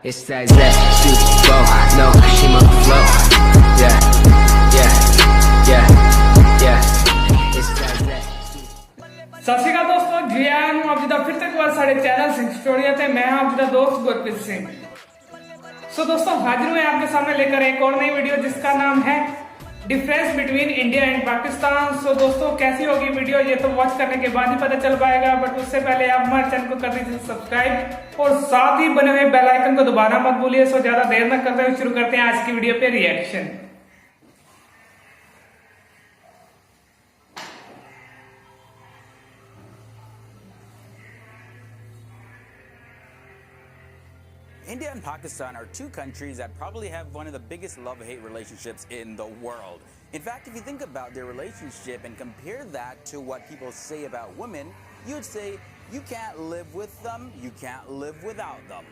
It's that studio, no, she on the flow. Yeah, yeah, yeah, yeah. It's that ਸਤਿ ਸ਼੍ਰੀ ਅਕਾਲ ਦੋਸਤੋ, ਜੀ ਆਇਆਂ ਨੂੰ ਆਪ ਜੀ ਦਾ ਫਿਰ ਤੋਂ ਇੱਕ ਵਾਰ ਸਾਡੇ ਚੈਨਲ सिंह स्टूडियो ਤੇ मैं आप जी का दोस्त गुरप्रीत सिंह। सो दोस्तों, हाजिर हुए आपके सामने लेकर एक और नई वीडियो जिसका नाम है difference between India and Pakistan. So दोस्तों, कैसी होगी वीडियो ये तो वॉच करने के बाद ही पता चल पाएगा, बट उससे पहले आप हमारे चैनल को कर दीजिए सब्सक्राइब और साथ ही बने हुए बेल आइकन को दबाना मत भूलिए। सो ज्यादा देर न करते हुए शुरू करते हैं आज की वीडियो पे reaction. India and Pakistan are two countries that probably have one of the biggest love-hate relationships in the world. In fact, if you think about their relationship and compare that to what people say about women, you would say, you can't live with them, you can't live without them.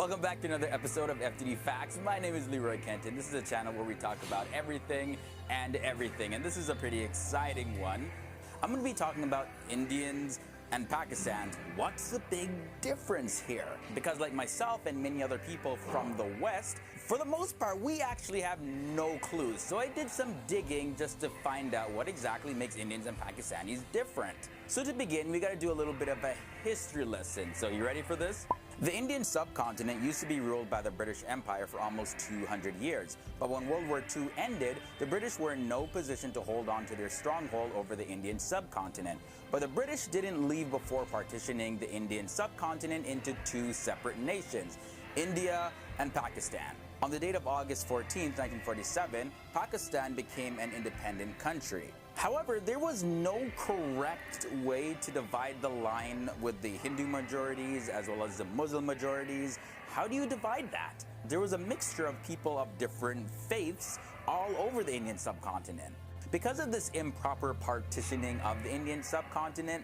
Welcome back to another episode of FTD Facts. My name is Leroy Kenton. This is a channel where we talk about everything and everything, and this is a pretty exciting one. I'm going to be talking about Indians and Pakistan. What's the big difference here? Because like myself and many other people from the West, for the most part, we actually have no clues. So I did some digging just to find out what exactly makes Indians and Pakistanis different. So to begin, we got to do a little bit of a history lesson. So you ready for this? The Indian subcontinent used to be ruled by the British Empire for almost 200 years. But when World War II ended, the British were in no position to hold on to their stronghold over the Indian subcontinent. But the British didn't leave before partitioning the Indian subcontinent into two separate nations, India and Pakistan. On the date of August 14, 1947, Pakistan became an independent country. However, there was no correct way to divide the line with the Hindu majorities as well as the Muslim majorities. How do you divide that? There was a mixture of people of different faiths all over the Indian subcontinent. Because of this improper partitioning of the Indian subcontinent,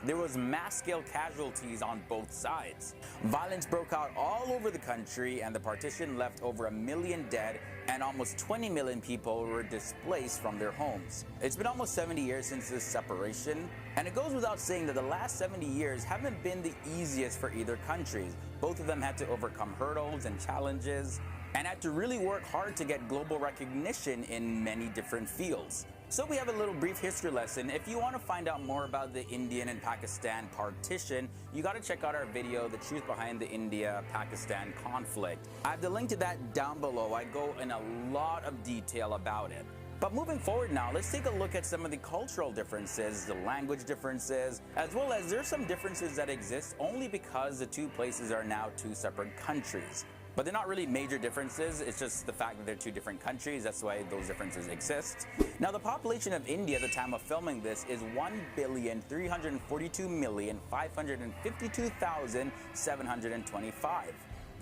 there was mass-scale casualties on both sides. Violence broke out all over the country, and the partition left over 1 million dead, and almost 20 million people were displaced from their homes. It's been almost 70 years since this separation, and it goes without saying that the last 70 years haven't been the easiest for either countries. Both of them had to overcome hurdles and challenges, and had to really work hard to get global recognition in many different fields. So we have a little brief history lesson. If you want to find out more about the Indian and Pakistan partition, you got to check out our video, The Truth Behind the India-Pakistan Conflict. I have the link to that down below. I go in a lot of detail about it. But moving forward now, let's take a look at some of the cultural differences, the language differences, as well as there's some differences that exist only because the two places are now two separate countries. But they're not really major differences, it's just the fact that they're two different countries, that's why those differences exist. Now the population of India at the time of filming this is 1,342,552,725.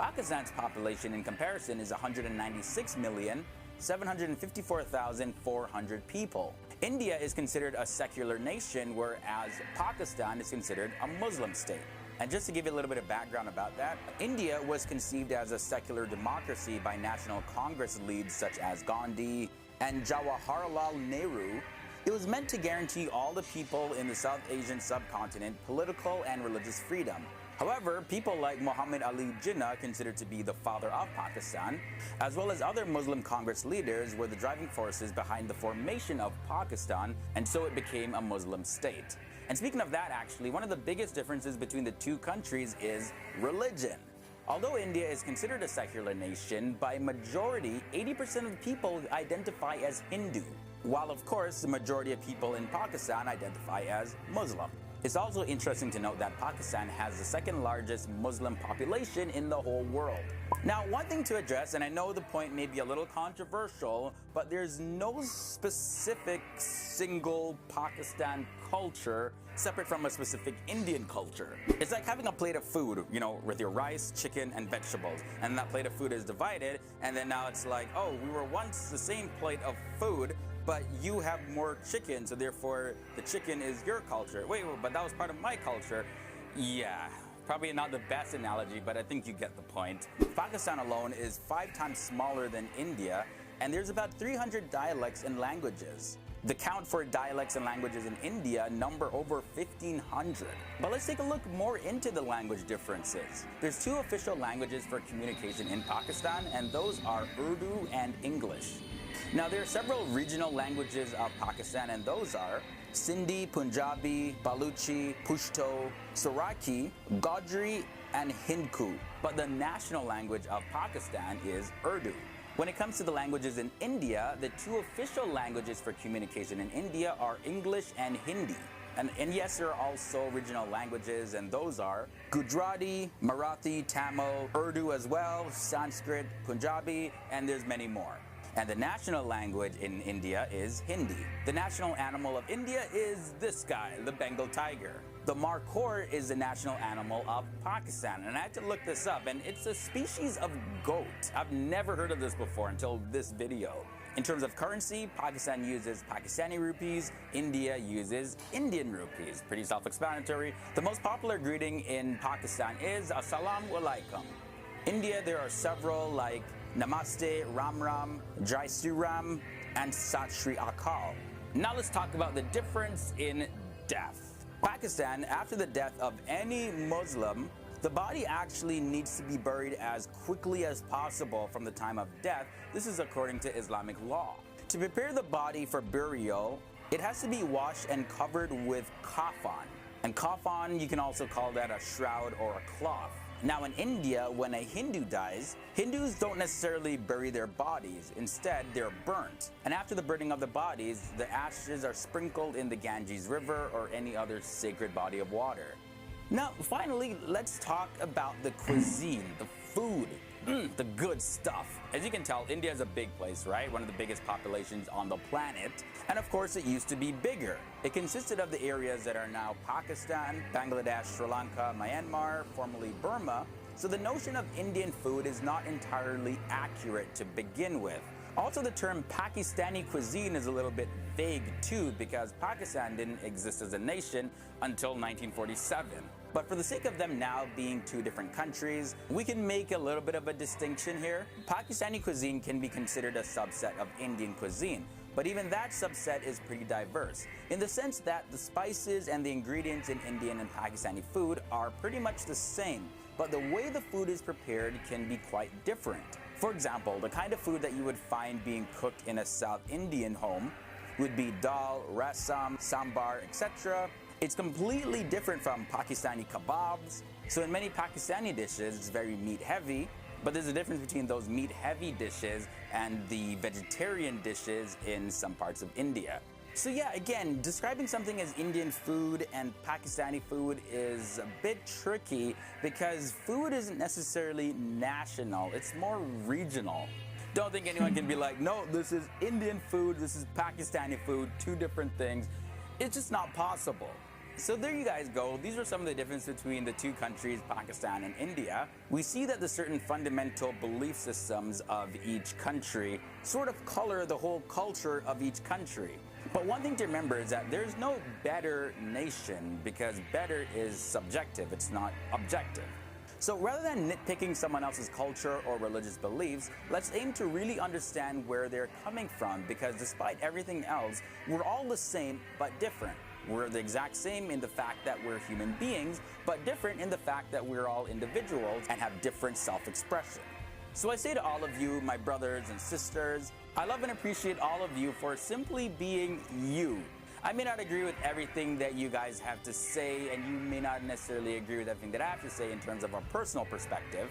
Pakistan's population in comparison is 196,754,400 people. India is considered a secular nation, whereas Pakistan is considered a Muslim state. And just to give you a little bit of background about that, India was conceived as a secular democracy by National Congress leads such as Gandhi and Jawaharlal Nehru. It was meant to guarantee all the people in the South Asian subcontinent political and religious freedom. However, people like Muhammad Ali Jinnah, considered to be the father of Pakistan, as well as other Muslim Congress leaders, were the driving forces behind the formation of Pakistan, and so it became a Muslim state. And speaking of that, actually, one of the biggest differences between the two countries is religion. Although India is considered a secular nation, by majority, 80% of people identify as Hindu, while of course the majority of people in Pakistan identify as Muslim. It's also interesting to note that Pakistan has the second largest Muslim population in the whole world. Now, one thing to address, and I know the point may be a little controversial, but there's no specific single Pakistan culture separate from a specific Indian culture. It's like having a plate of food, you know, with your rice, chicken, and vegetables, and that plate of food is divided, and then now it's like, oh, we were once the same plate of food, but you have more chicken, so therefore the chicken is your culture. Wait, but that was part of my culture. Yeah, probably not the best analogy, but I think you get the point. Pakistan alone is 5 times smaller than India, and there's about 300 dialects and languages. The count for dialects and languages in India number over 1,500. But let's take a look more into the language differences. There's 2 official languages for communication in Pakistan, and those are Urdu and English. Now, there are several regional languages of Pakistan, and those are Sindhi, Punjabi, Baluchi, Pashto, Saraiki, Godri, and Hindko. But the national language of Pakistan is Urdu. When it comes to the languages in India, the 2 official languages for communication in India are English and Hindi. And yes, there are also regional languages, and those are Gujarati, Marathi, Tamil, Urdu as well, Sanskrit, Punjabi, and there's many more. And the national language in India is Hindi. The national animal of India is this guy, the Bengal tiger. The markhor is the national animal of Pakistan, and I had to look this up, and it's a species of goat. I've never heard of this before until this video. In terms of currency, Pakistan uses Pakistani rupees, India uses Indian rupees. Pretty self-explanatory. The most popular greeting in Pakistan is Assalamu alaikum. India, there are several like Namaste, Ram Ram, Jai Sri Ram, and Sat Shri Akal. Now let's talk about the difference in death. Pakistan, after the death of any Muslim, the body actually needs to be buried as quickly as possible from the time of death. This is according to Islamic law. To prepare the body for burial, it has to be washed and covered with kafan. And kafan, you can also call that a shroud or a cloth. Now in India, when a Hindu dies, Hindus don't necessarily bury their bodies. Instead, they're burnt. And after the burning of the bodies, the ashes are sprinkled in the Ganges River or any other sacred body of water. Now, finally, let's talk about the cuisine, the food, the good stuff. As you can tell, India is a big place, right? One of the biggest populations on the planet. And of course, it used to be bigger. It consisted of the areas that are now Pakistan, Bangladesh, Sri Lanka, Myanmar, formerly Burma. So the notion of Indian food is not entirely accurate to begin with. Also, the term Pakistani cuisine is a little bit vague too, because Pakistan didn't exist as a nation until 1947. But for the sake of them now being 2 different countries, we can make a little bit of a distinction here. Pakistani cuisine can be considered a subset of Indian cuisine, but even that subset is pretty diverse, in the sense that the spices and the ingredients in Indian and Pakistani food are pretty much the same, but the way the food is prepared can be quite different. For example, the kind of food that you would find being cooked in a South Indian home would be dal, rasam, sambar, etc. It's completely different from Pakistani kebabs. So in many Pakistani dishes, it's very meat heavy, but there's a difference between those meat heavy dishes and the vegetarian dishes in some parts of India. So yeah, again, describing something as Indian food and Pakistani food is a bit tricky because food isn't necessarily national, it's more regional. Don't think anyone can be like, no, this is Indian food, this is Pakistani food, 2 different things. It's just not possible. So there you guys go. These are some of the differences between the 2 countries, Pakistan and India. We see that the certain fundamental belief systems of each country sort of color the whole culture of each country. But one thing to remember is that there's no better nation, because better is subjective, it's not objective. So rather than nitpicking someone else's culture or religious beliefs, let's aim to really understand where they're coming from, because despite everything else, we're all the same but different. We're the exact same in the fact that we're human beings, but different in the fact that we're all individuals and have different self-expression. So I say to all of you, my brothers and sisters, I love and appreciate all of you for simply being you. I may not agree with everything that you guys have to say, and you may not necessarily agree with everything that I have to say in terms of a personal perspective,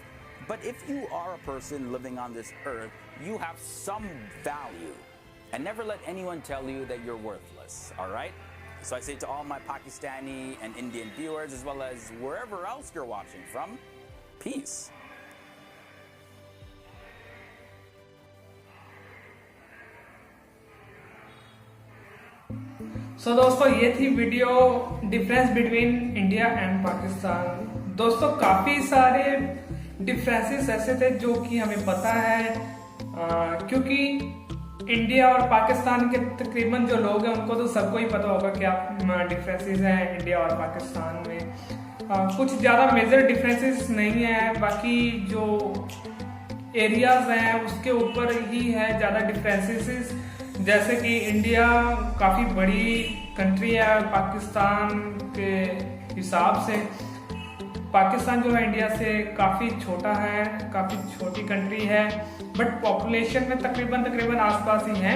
but if you are a person living on this earth, you have some value. And never let anyone tell you that you're worthless, all right? So I say to all my Pakistani and Indian viewers, as well as wherever else you're watching from, peace. सो दोस्तों, ये थी video difference between India and Pakistan. दोस्तों, काफी सारे differences ऐसे थे जो कि हमें पता है, क्योंकि इंडिया और पाकिस्तान के तकरीबन जो लोग हैं उनको तो सबको ही पता होगा क्या डिफरेंसेस हैं इंडिया और पाकिस्तान में। कुछ ज़्यादा मेजर डिफरेंसेस नहीं है, बाकी जो एरियाज हैं उसके ऊपर ही है ज़्यादा डिफरेंसेस, जैसे कि इंडिया काफी बड़ी कंट्री है पाकिस्तान के हिसाब से। पाकिस्तान जो है इंडिया से काफी छोटा है, काफी छोटी कंट्री है, बट पॉपुलेशन में तकरीबन आसपास ही है।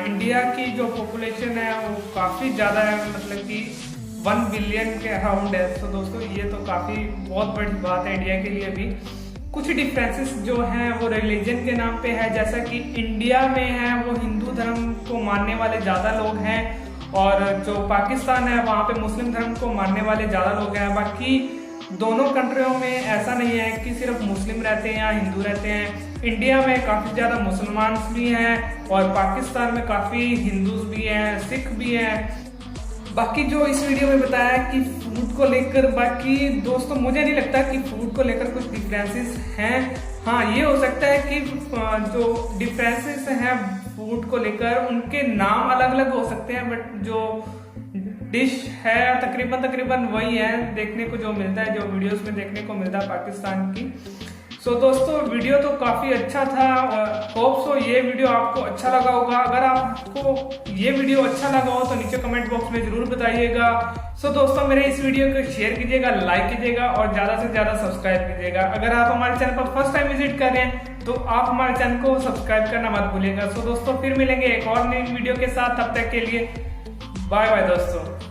इंडिया की जो पॉपुलेशन है वो काफी ज्यादा है, मतलब कि 1 बिलियन के अराउंड है। तो दोस्तों ये तो काफी बहुत बड़ी बात है इंडिया के लिए भी। कुछ डिफरेंसेस जो हैं वो रिलीजन के नाम पे है, जैसा कि इंडिया में है वो हिंदू धर्म को मानने वाले ज्यादा लोग हैं, और जो पाकिस्तान है वहाँ पे मुस्लिम धर्म को मानने वाले ज्यादा लोग हैं। बाकी दोनों कंट्रियों में ऐसा नहीं है कि सिर्फ मुस्लिम रहते हैं या हिंदू रहते हैं। इंडिया में काफी ज्यादा मुसलमान भी हैं और पाकिस्तान में काफी हिंदूज भी हैं, सिख भी हैं। बाकी जो इस वीडियो में बताया कि फूड को लेकर, बाकी दोस्तों मुझे नहीं लगता कि फूड को लेकर कुछ डिफरेंसेस हैं। हाँ, ये हो सकता है कि जो डिफरेंसेस हैं फूड को लेकर उनके नाम अलग अलग हो सकते हैं, बट जो डिश है तकरीबन वही है देखने को जो मिलता है, जो वीडियोस में देखने को मिलता है पाकिस्तान की। सो दोस्तों वीडियो तो काफी अच्छा था, होप सो ये वीडियो आपको अच्छा लगा होगा। अगर आपको ये वीडियो अच्छा लगा हो तो नीचे कमेंट बॉक्स में जरूर बताइएगा। सो दोस्तों मेरे इस वीडियो को शेयर कीजिएगा, लाइक कीजिएगा और ज्यादा से ज्यादा सब्सक्राइब कीजिएगा। अगर आप हमारे चैनल पर फर्स्ट टाइम विजिट कर रहे हैं तो आप हमारे चैनल को सब्सक्राइब करना मत भूलिएगा। सो दोस्तों फिर मिलेंगे एक और नई वीडियो के साथ, तब तक के लिए बाय बाय दोस्तों।